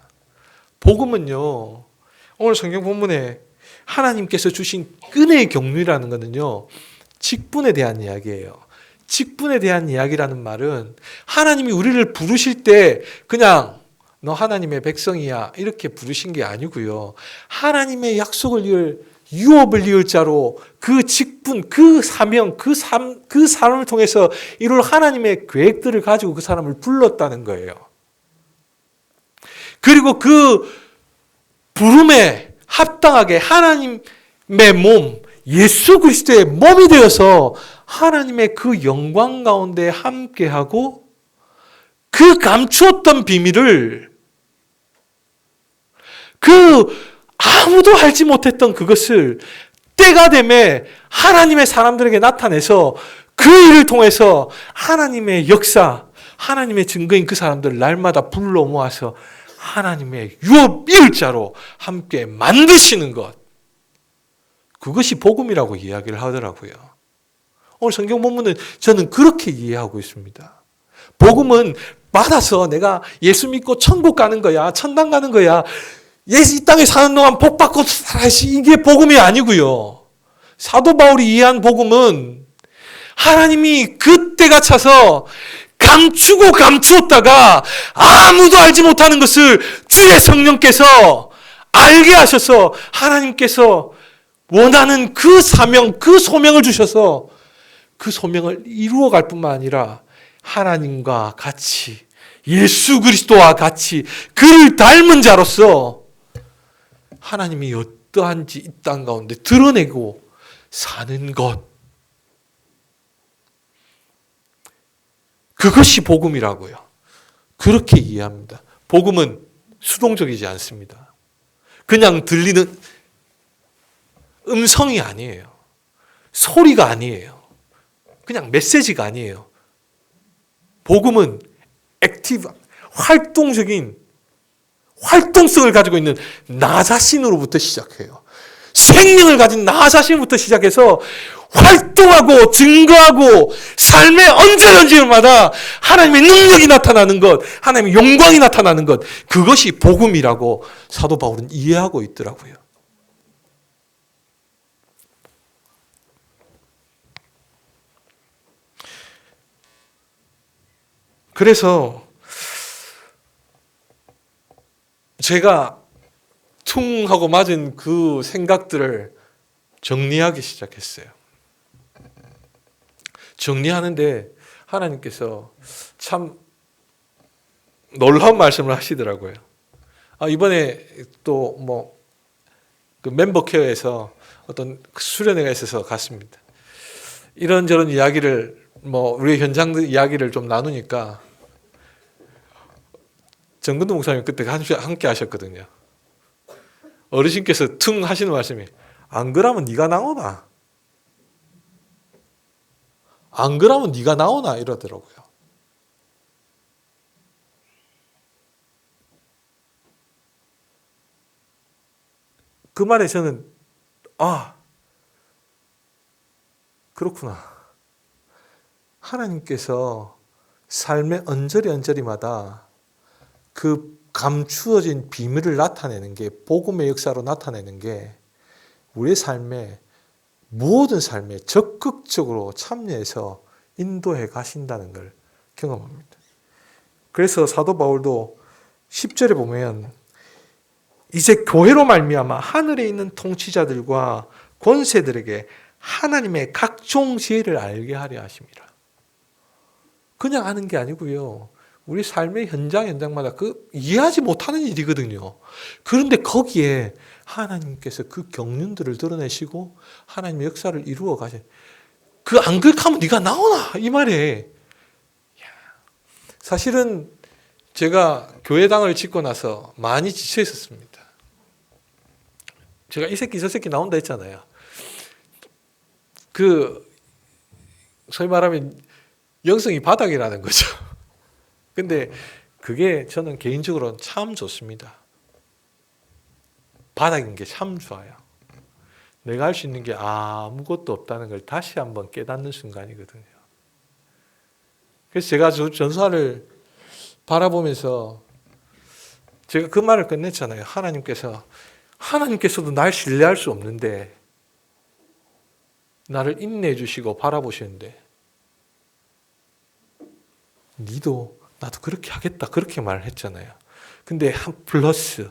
복음은요. 오늘 성경 본문에 하나님께서 주신 은혜의 경륜이라는 것은요. 직분에 대한 이야기예요. 직분에 대한 이야기라는 말은 하나님이 우리를 부르실 때 그냥 너 하나님의 백성이야 이렇게 부르신 게 아니고요. 하나님의 약속을 이을 유업을 이을 자로 그 직분, 그 사명, 그 사람을 통해서 이룰 하나님의 계획들을 가지고 그 사람을 불렀다는 거예요. 그리고 그 부름에 합당하게 하나님의 몸, 예수 그리스도의 몸이 되어서 하나님의 그 영광 가운데 함께하고 그 감추었던 비밀을 아무도 알지 못했던 그것을 때가 되매 하나님의 사람들에게 나타내서 그 일을 통해서 하나님의 역사, 하나님의 증거인 그 사람들을 날마다 불러 모아서 하나님의 유업 일자로 함께 만드시는 것. 그것이 복음이라고 이야기를 하더라고요. 오늘 성경 본문은 저는 그렇게 이해하고 있습니다. 복음은 받아서 내가 예수 믿고 천국 가는 거야, 천당 가는 거야, 이 땅에 사는 동안 복 받고 살아야지, 이게 복음이 아니고요. 사도 바울이 이해한 복음은 하나님이 그때가 차서 감추고 감추었다가 아무도 알지 못하는 것을 주의 성령께서 알게 하셔서 하나님께서 원하는 그 사명, 그 소명을 주셔서 그 소명을 이루어갈 뿐만 아니라 하나님과 같이 예수 그리스도와 같이 그를 닮은 자로서 하나님이 어떠한지 이 땅 가운데 드러내고 사는 것. 그것이 복음이라고요. 그렇게 이해합니다. 복음은 수동적이지 않습니다. 그냥 들리는 음성이 아니에요. 소리가 아니에요. 그냥 메시지가 아니에요. 복음은 액티브, 활동적인 활동성을 가지고 있는 나 자신으로부터 시작해요. 생명을 가진 나 자신부터 시작해서 활동하고 증거하고 삶의 언제든지마다 하나님의 능력이 나타나는 것, 하나님의 영광이 나타나는 것, 그것이 복음이라고 사도 바울은 이해하고 있더라고요. 그래서 제가 퉁 하고 맞은 그 생각들을 정리하기 시작했어요. 정리하는데 하나님께서 참 놀라운 말씀을 하시더라고요. 이번에 또 그 멤버 케어에서 어떤 수련회가 있어서 갔습니다. 이런저런 이야기를 우리 현장 이야기를 좀 나누니까 정근도 목사님 그때 함께 하셨거든요. 어르신께서 퉁 하시는 말씀이 안 그러면 네가 나오나? 안 그러면 네가 나오나? 이러더라고요. 그 말에 저는 그렇구나. 하나님께서 삶의 언저리마다 그 감추어진 비밀을 나타내는 게 복음의 역사로 나타내는 게 우리의 모든 삶에 적극적으로 참여해서 인도해 가신다는 걸 경험합니다. 그래서 사도 바울도 10절에 보면 이제 교회로 말미암아 하늘에 있는 통치자들과 권세들에게 하나님의 각종 지혜를 알게 하려 하심이라. 그냥 아는 게 아니고요. 우리 삶의 현장마다 이해하지 못하는 일이거든요. 그런데 거기에 하나님께서 그 경륜들을 드러내시고 하나님의 역사를 이루어 가신 안 그렇게 하면 네가 나오나? 이 말에 사실은 제가 교회당을 짓고 나서 많이 지쳐 있었습니다. 제가 이 새끼 저 새끼 나온다 했잖아요. 소위 말하면 영성이 바닥이라는 거죠. 근데 그게 저는 개인적으로는 참 좋습니다. 바닥인 게 참 좋아요. 내가 할 수 있는 게 아무것도 없다는 걸 다시 한번 깨닫는 순간이거든요. 그래서 제가 전사를 바라보면서 제가 그 말을 끝냈잖아요. 하나님께서도 날 신뢰할 수 없는데 나를 인내해 주시고 바라보시는데 나도 그렇게 하겠다 그렇게 말을 했잖아요. 근데 플러스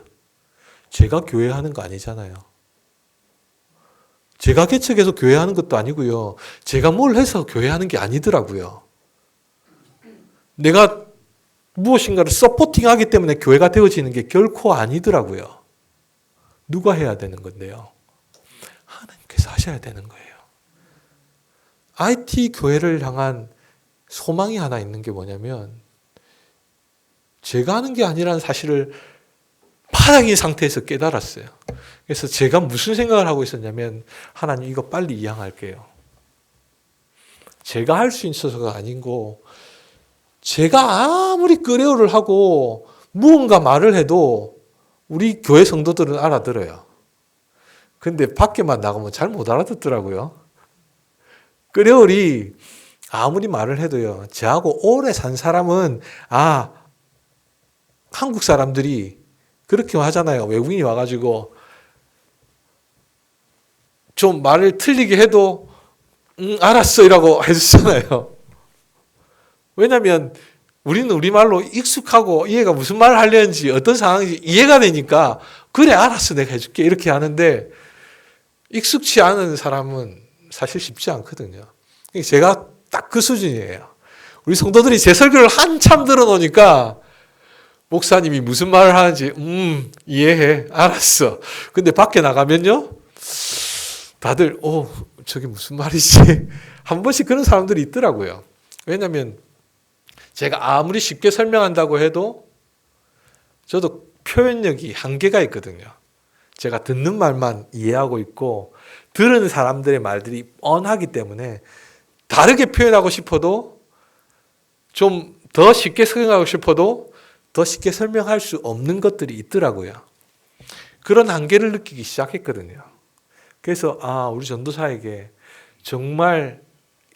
제가 교회하는 거 아니잖아요. 제가 개척해서 교회하는 것도 아니고요. 제가 뭘 해서 교회하는 게 아니더라고요. 내가 무엇인가를 서포팅하기 때문에 교회가 되어지는 게 결코 아니더라고요. 누가 해야 되는 건데요? 하나님께서 하셔야 되는 거예요. IT 교회를 향한 소망이 하나 있는 게 뭐냐면 제가 하는 게 아니라는 사실을 바닥인 상태에서 깨달았어요. 그래서 제가 무슨 생각을 하고 있었냐면 하나님 이거 빨리 이양할게요. 제가 할 수 있어서가 아니고 제가 아무리 끄레오를 하고 무언가 말을 해도 우리 교회 성도들은 알아들어요. 근데 밖에만 나가면 잘 못 알아듣더라고요. 끄레올이 아무리 말을 해도요. 저하고 오래 산 사람은 한국 사람들이 그렇게 하잖아요. 외국인이 와가지고 좀 말을 틀리게 해도 알았어 이라고 해주잖아요. 왜냐하면 우리는 우리말로 익숙하고 얘가 무슨 말을 하려는지 어떤 상황인지 이해가 되니까 그래 알았어 내가 해줄게 이렇게 하는데 익숙치 않은 사람은 사실 쉽지 않거든요. 제가 딱 그 수준이에요. 우리 성도들이 제 설교를 한참 들어놓으니까 목사님이 무슨 말을 하는지 이해해 알았어. 근데 밖에 나가면요 다들 저게 무슨 말이지 한 번씩 그런 사람들이 있더라고요. 왜냐하면 제가 아무리 쉽게 설명한다고 해도 저도 표현력이 한계가 있거든요. 제가 듣는 말만 이해하고 있고 들은 사람들의 말들이 뻔하기 때문에 다르게 표현하고 싶어도 좀 더 쉽게 설명하고 싶어도 더 쉽게 설명할 수 없는 것들이 있더라고요. 그런 한계를 느끼기 시작했거든요. 그래서 우리 전도사에게 정말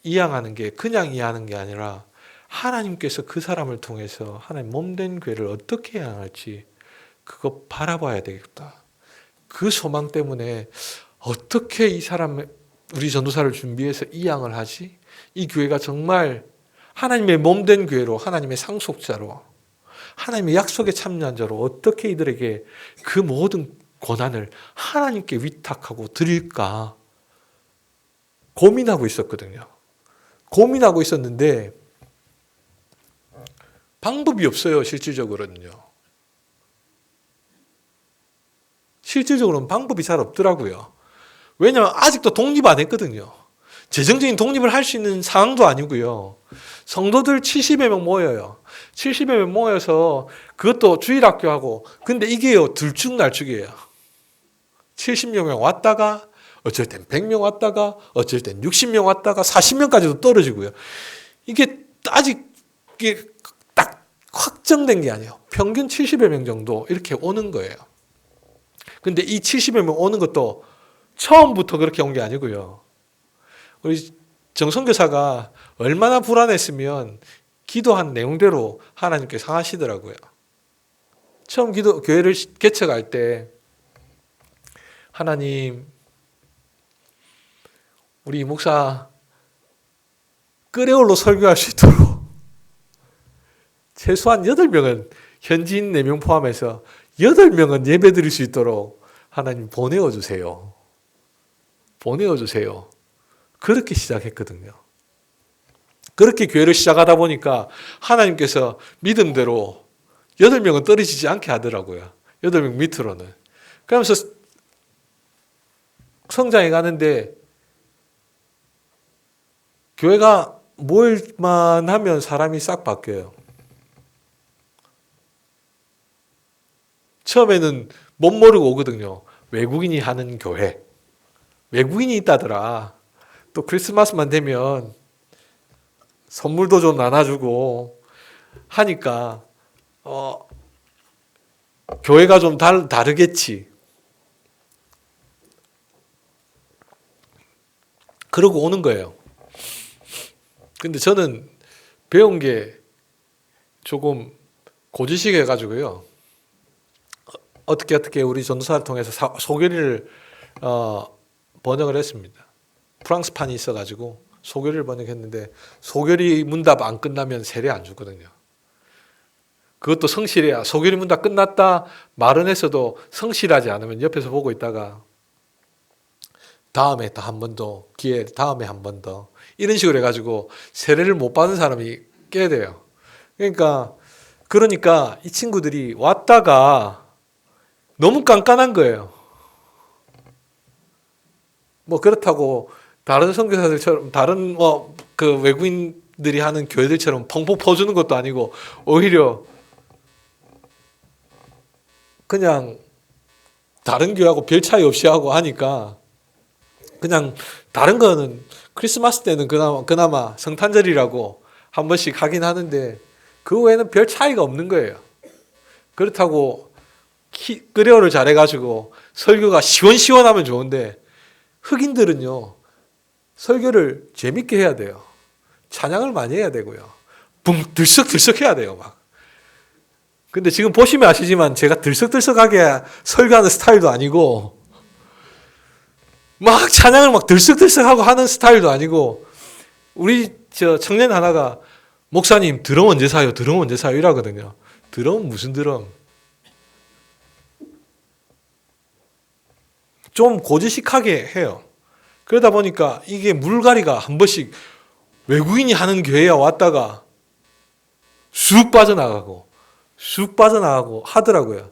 이양하는 게 그냥 이해하는 게 아니라 하나님께서 그 사람을 통해서 하나님 몸된 교회를 어떻게 이양할지 그거 바라봐야 되겠다. 그 소망 때문에 어떻게 이 사람 우리 전도사를 준비해서 이양을 하지? 이 교회가 정말 하나님의 몸된 교회로 하나님의 상속자로 하나님의 약속에 참여한 자로 어떻게 이들에게 그 모든 고난을 하나님께 위탁하고 드릴까? 고민하고 있었거든요. 고민하고 있었는데 방법이 없어요. 실질적으로는요. 실질적으로는 방법이 잘 없더라고요. 왜냐하면 아직도 독립 안 했거든요. 재정적인 독립을 할 수 있는 상황도 아니고요. 성도들 70여 명 모여요. 70여 명 모여서 그것도 주일학교하고 근데 이게요. 들쭉날쭉이에요. 70여 명 왔다가 어쩔 땐 100명 왔다가 어쩔 땐 60명 왔다가 40명까지도 떨어지고요. 이게 아직 이게 딱 확정된 게 아니에요. 평균 70여 명 정도 이렇게 오는 거예요. 근데 이 70여 명 오는 것도 처음부터 그렇게 온 게 아니고요. 우리 정선교사가 얼마나 불안했으면 기도한 내용대로 하나님께서 하시더라고요. 처음 교회를 개척할 때 하나님 우리 목사 끄레올로 설교할 수 있도록 최소한 8명은 현지인 4명 포함해서 8명은 예배 드릴 수 있도록 하나님 보내어 주세요. 보내어 주세요. 그렇게 시작했거든요. 그렇게 교회를 시작하다 보니까 하나님께서 믿음대로 8명은 떨어지지 않게 하더라고요. 8명 밑으로는. 그러면서 성장해 가는데 교회가 모일만 하면 사람이 싹 바뀌어요. 처음에는 못 모르고 오거든요. 외국인이 하는 교회. 외국인이 있다더라. 또 크리스마스만 되면 선물도 좀 나눠주고 하니까 교회가 좀 다르겠지. 그러고 오는 거예요. 근데 저는 배운 게 조금 고지식 해가지고요. 어떻게 우리 전도사를 통해서 소교리를 번역을 했습니다. 프랑스판이 있어가지고 소교리를 번역했는데 소교리 문답 안 끝나면 세례 안 주거든요. 그것도 성실해야 소교리 문답 끝났다 말은 했어도 성실하지 않으면 옆에서 보고 있다가 다음에 또 한 번 더 기회 다음에 한 번 더 이런 식으로 해가지고 세례를 못 받은 사람이 꽤 돼요. 그러니까 이 친구들이 왔다가 너무 깐깐한 거예요. 뭐 그렇다고 다른 선교사들처럼 다른 그 외국인들이 하는 교회들처럼 펑펑 퍼주는 것도 아니고 오히려 그냥 다른 교회하고 별 차이 없이 하고 하니까 그냥 다른 거는 크리스마스 때는 그나마 성탄절이라고 한 번씩 하긴 하는데 그 외에는 별 차이가 없는 거예요. 그렇다고 끄레오를 잘해가지고 설교가 시원시원하면 좋은데 흑인들은요 설교를 재밌게 해야 돼요. 찬양을 많이 해야 되고요. 들썩들썩 해야 돼요. 막. 근데 지금 보시면 아시지만 제가 들썩들썩하게 설교하는 스타일도 아니고 막 찬양을 막 들썩들썩하고 하는 스타일도 아니고 우리 청년 하나가 목사님 드럼 언제 사요? 드럼 언제 사요? 이러거든요. 드럼 무슨 드럼? 좀 고지식하게 해요. 그러다 보니까 이게 물갈이가 한 번씩 외국인이 하는 교회에 왔다가 쑥 빠져나가고 하더라고요.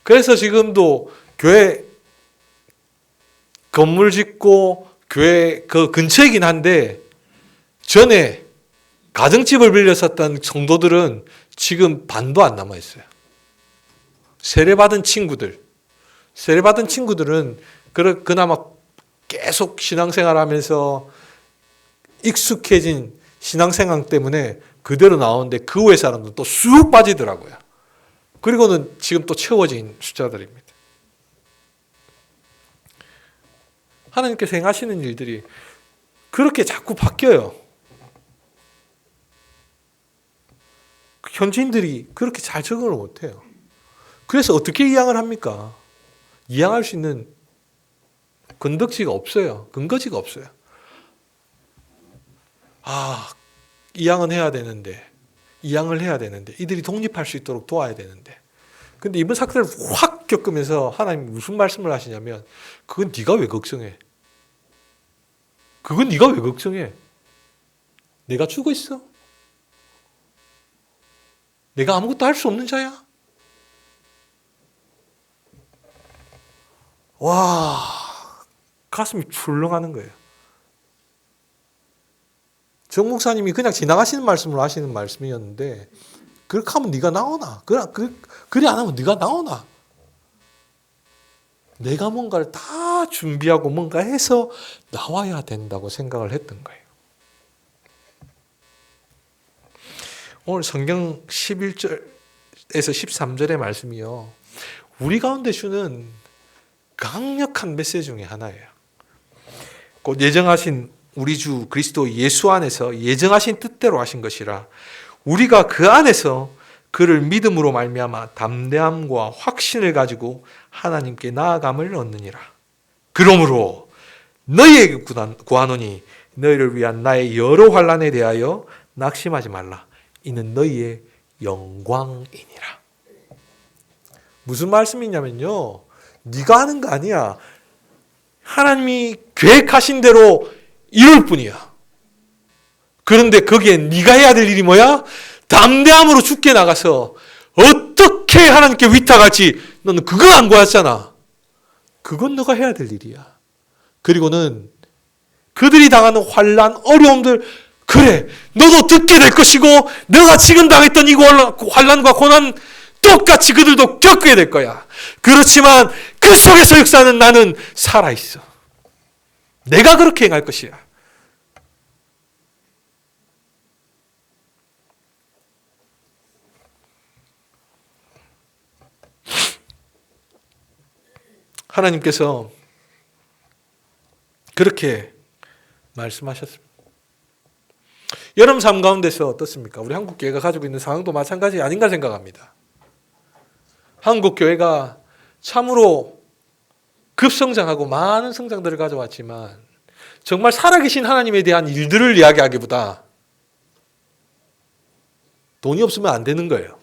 그래서 지금도 교회 건물 짓고 교회 그 근처이긴 한데 전에 가정집을 빌려 샀던 성도들은 지금 반도 안 남아 있어요. 세례받은 친구들은 그나마 계속 신앙생활하면서 익숙해진 신앙생활 때문에 그대로 나오는데 그 외 사람들은 또 쑥 빠지더라고요. 그리고는 지금 또 채워진 숫자들입니다. 하나님께서 행하시는 일들이 그렇게 자꾸 바뀌어요. 현지인들이 그렇게 잘 적응을 못해요. 그래서 어떻게 이양을 합니까? 이양할 수 있는 근거지가 없어요. 이양을 해야 되는데 이들이 독립할 수 있도록 도와야 되는데 근데 이번 사건을 확 겪으면서 하나님이 무슨 말씀을 하시냐면 그건 네가 왜 걱정해? 그건 네가 왜 걱정해? 내가 죽어 있어? 내가 아무것도 할 수 없는 자야? 와, 가슴이 출렁하는 거예요. 정 목사님이 그냥 지나가시는 말씀으로 하시는 말씀이었는데 그렇게 하면 네가 나오나? 그래 안 하면 네가 나오나? 내가 뭔가를 다 준비하고 뭔가 해서 나와야 된다고 생각을 했던 거예요. 오늘 성경 11절에서 13절의 말씀이요. 우리 가운데 주는 강력한 메시지 중에 하나예요. 곧 예정하신 우리 주 그리스도 예수 안에서 예정하신 뜻대로 하신 것이라 우리가 그 안에서 그를 믿음으로 말미암아 담대함과 확신을 가지고 하나님께 나아감을 얻느니라. 그러므로 너희에게 구하노니 너희를 위한 나의 여러 환난에 대하여 낙심하지 말라. 이는 너희의 영광이니라. 무슨 말씀이냐면요. 네가 하는 거 아니야. 하나님이 계획하신 대로 이룰 뿐이야. 그런데 거기에 네가 해야 될 일이 뭐야? 담대함으로 죽게 나가서 어떻게 하나님께 위탁할지 너는 그거 안 구했잖아. 그건 너가 해야 될 일이야. 그리고는 그들이 당하는 환난, 어려움들 그래 너도 듣게 될 것이고 너가 지금 당했던 이 환난과 고난 똑같이 그들도 겪게 될 거야. 그렇지만 그 속에서 역사하는 나는 살아있어. 내가 그렇게 행할 것이야. 하나님께서 그렇게 말씀하셨습니다. 여러분 삶 가운데서 어떻습니까? 우리 한국교회가 가지고 있는 상황도 마찬가지 아닌가 생각합니다. 한국교회가 참으로 급성장하고 많은 성장들을 가져왔지만 정말 살아계신 하나님에 대한 일들을 이야기하기보다 돈이 없으면 안 되는 거예요.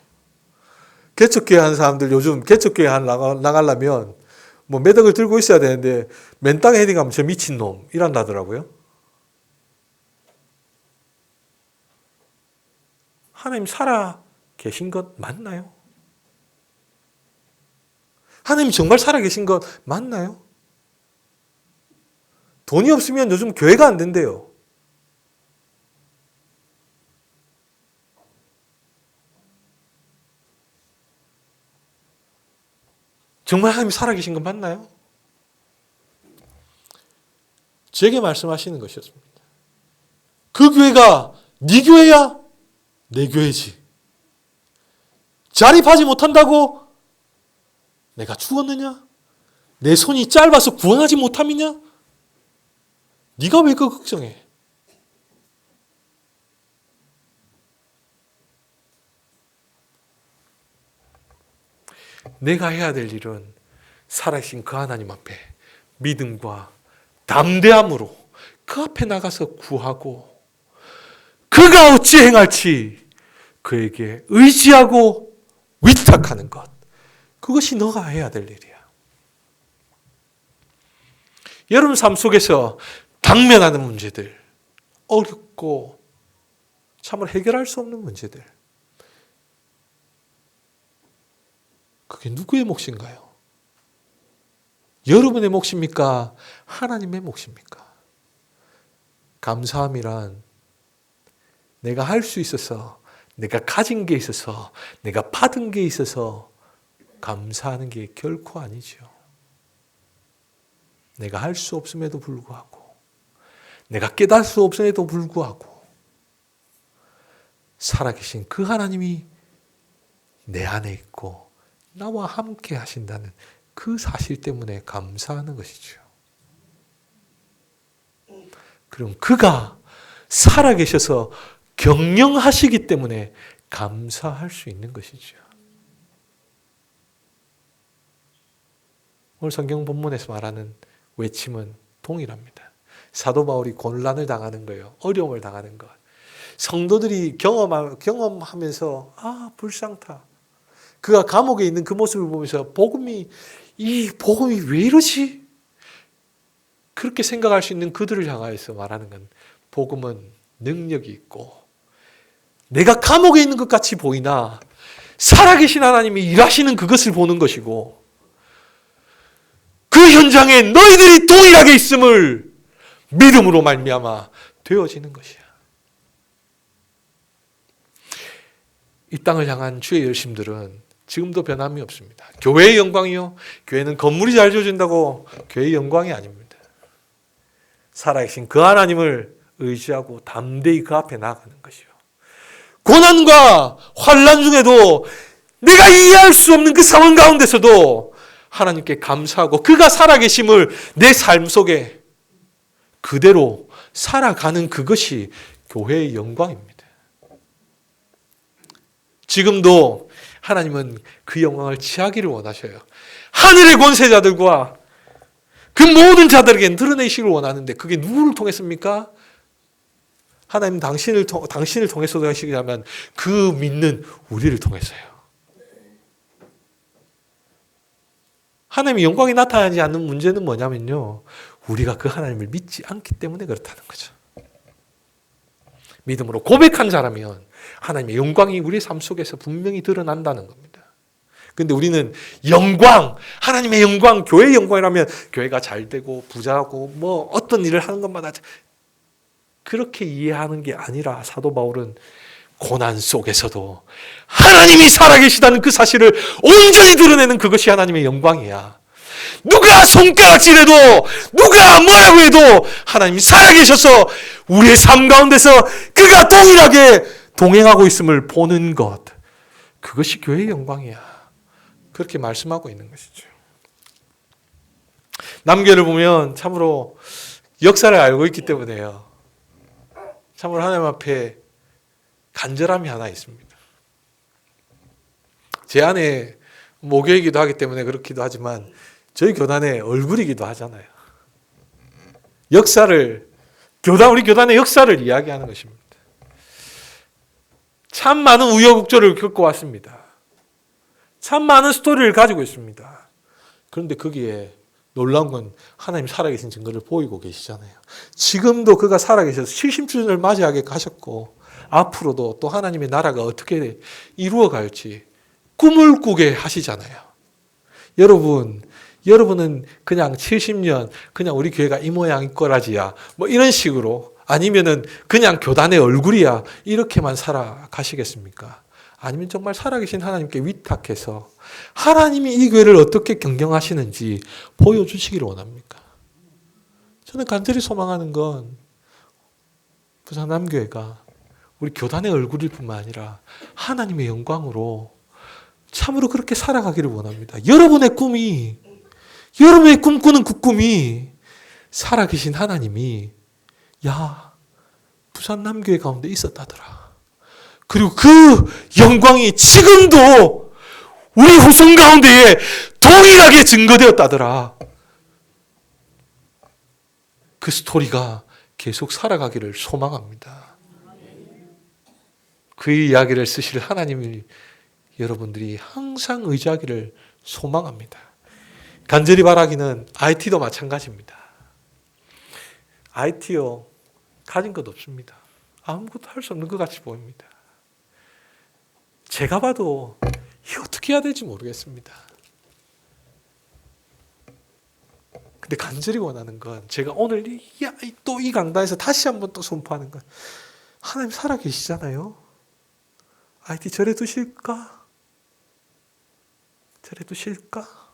개척교회 하는 사람들 요즘 개척교회 나가려면 뭐 매덕을 들고 있어야 되는데 맨 땅에 헤딩하면 저 미친놈 이란다더라고요. 하나님 살아 계신 것 맞나요? 하나님 정말 살아 계신 것 맞나요? 돈이 없으면 요즘 교회가 안 된대요. 정말 하나님 살아계신 것 맞나요? 제게 말씀하시는 것이었습니다. 그 교회가 네 교회야? 내 교회지. 자립하지 못한다고 내가 죽었느냐? 내 손이 짧아서 구원하지 못함이냐? 네가 왜 그거 걱정해? 내가 해야 될 일은 살아계신 그 하나님 앞에 믿음과 담대함으로 그 앞에 나가서 구하고 그가 어찌 행할지 그에게 의지하고 위탁하는 것. 그것이 너가 해야 될 일이야. 여러분 삶 속에서 당면하는 문제들, 어렵고 참으로 해결할 수 없는 문제들. 그게 누구의 몫인가요? 여러분의 몫입니까? 하나님의 몫입니까? 감사함이란 내가 할 수 있어서, 내가 가진 게 있어서, 내가 받은 게 있어서 감사하는 게 결코 아니죠. 내가 할 수 없음에도 불구하고, 내가 깨달을 수 없음에도 불구하고 살아계신 그 하나님이 내 안에 있고 나와 함께 하신다는 그 사실 때문에 감사하는 것이죠. 그럼 그가 살아계셔서 경영하시기 때문에 감사할 수 있는 것이죠. 오늘 성경 본문에서 말하는 외침은 동일합니다. 사도 바울이 곤란을 당하는 거예요. 어려움을 당하는 것. 성도들이 경험하면서 불쌍타. 그가 감옥에 있는 그 모습을 보면서 이 복음이 왜 이러지? 그렇게 생각할 수 있는 그들을 향하여서 말하는 건 복음은 능력이 있고 내가 감옥에 있는 것 같이 보이나 살아계신 하나님이 일하시는 그것을 보는 것이고 그 현장에 너희들이 동일하게 있음을 믿음으로 말미암아 되어지는 것이야. 이 땅을 향한 주의 열심들은 지금도 변함이 없습니다. 교회의 영광이요. 교회는 건물이 잘 지어진다고 교회의 영광이 아닙니다. 살아계신 그 하나님을 의지하고 담대히 그 앞에 나아가는 것이요. 고난과 환난 중에도 내가 이해할 수 없는 그 상황 가운데서도 하나님께 감사하고 그가 살아계심을 내 삶 속에 그대로 살아가는 그것이 교회의 영광입니다. 지금도 하나님은 그 영광을 취하기를 원하셔요. 하늘의 권세자들과 그 모든 자들에게 드러내시기를 원하는데 그게 누구를 통했습니까? 하나님 당신을 통해서 하시기라면 그 믿는 우리를 통해서요. 하나님의 영광이 나타나지 않는 문제는 뭐냐면요. 우리가 그 하나님을 믿지 않기 때문에 그렇다는 거죠. 믿음으로 고백한 자라면 하나님의 영광이 우리의 삶 속에서 분명히 드러난다는 겁니다. 그런데 우리는 영광, 하나님의 영광, 교회의 영광이라면 교회가 잘 되고 부자고 뭐 어떤 일을 하는 것마다 그렇게 이해하는 게 아니라 사도 바울은 고난 속에서도 하나님이 살아계시다는 그 사실을 온전히 드러내는 그것이 하나님의 영광이야. 누가 손가락질해도 누가 뭐라고 해도 하나님이 살아계셔서 우리의 삶 가운데서 그가 동일하게 동행하고 있음을 보는 것, 그것이 교회의 영광이야. 그렇게 말씀하고 있는 것이죠. 남교를 보면 참으로 역사를 알고 있기 때문에요. 참으로 하나님 앞에 간절함이 하나 있습니다. 제 안에 모교이기도 하기 때문에 그렇기도 하지만 저희 교단의 얼굴이기도 하잖아요. 우리 교단의 역사를 이야기하는 것입니다. 참 많은 우여곡절을 겪고 왔습니다. 참 많은 스토리를 가지고 있습니다. 그런데 거기에 놀라운 건 하나님 살아계신 증거를 보이고 계시잖아요. 지금도 그가 살아계셔서 70주년을 맞이하게 가셨고 앞으로도 또 하나님의 나라가 어떻게 이루어갈지 꿈을 꾸게 하시잖아요. 여러분은 그냥 70년 그냥 우리 교회가 이 모양 이 꼬라지야 뭐 이런 식으로 아니면은 그냥 교단의 얼굴이야 이렇게만 살아가시겠습니까? 아니면 정말 살아계신 하나님께 위탁해서 하나님이 이 교회를 어떻게 경영하시는지 보여주시기를 원합니까? 저는 간절히 소망하는 건 부산 남교회가 우리 교단의 얼굴일 뿐만 아니라 하나님의 영광으로 참으로 그렇게 살아가기를 원합니다. 여러분의 꿈꾸는 그 꿈이 살아계신 하나님이 부산 남교회 가운데 있었다더라. 그리고 그 영광이 지금도 우리 후손 가운데에 동일하게 증거되었다더라. 그 스토리가 계속 살아가기를 소망합니다. 그 이야기를 쓰실 하나님을 여러분들이 항상 의지하기를 소망합니다. 간절히 바라기는 IT도 마찬가지입니다. IT요, 가진 것 없습니다. 아무것도 할 수 없는 것 같이 보입니다. 제가 봐도 이거 어떻게 해야 될지 모르겠습니다. 근데 간절히 원하는 건 제가 오늘 또 이 강단에서 다시 한번 또 선포하는 건 하나님 살아계시잖아요. IT 절에 두실까? 절에 두실까?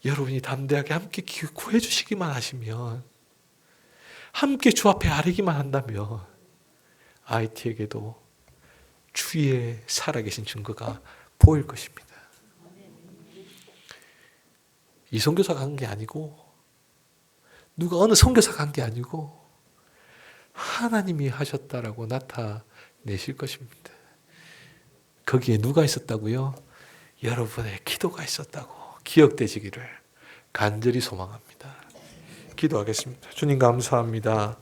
여러분이 담대하게 함께 구해 주시기만 하시면 함께 주 앞에 아뢰기만 한다면 IT에게도 주의 살아계신 증거가 보일 것입니다. 이 선교사가 한 게 아니고 누가 어느 선교사가 한 게 아니고 하나님이 하셨다라고 나타내실 것입니다. 거기에 누가 있었다고요? 여러분의 기도가 있었다고 기억되시기를 간절히 소망합니다. 기도하겠습니다. 주님 감사합니다.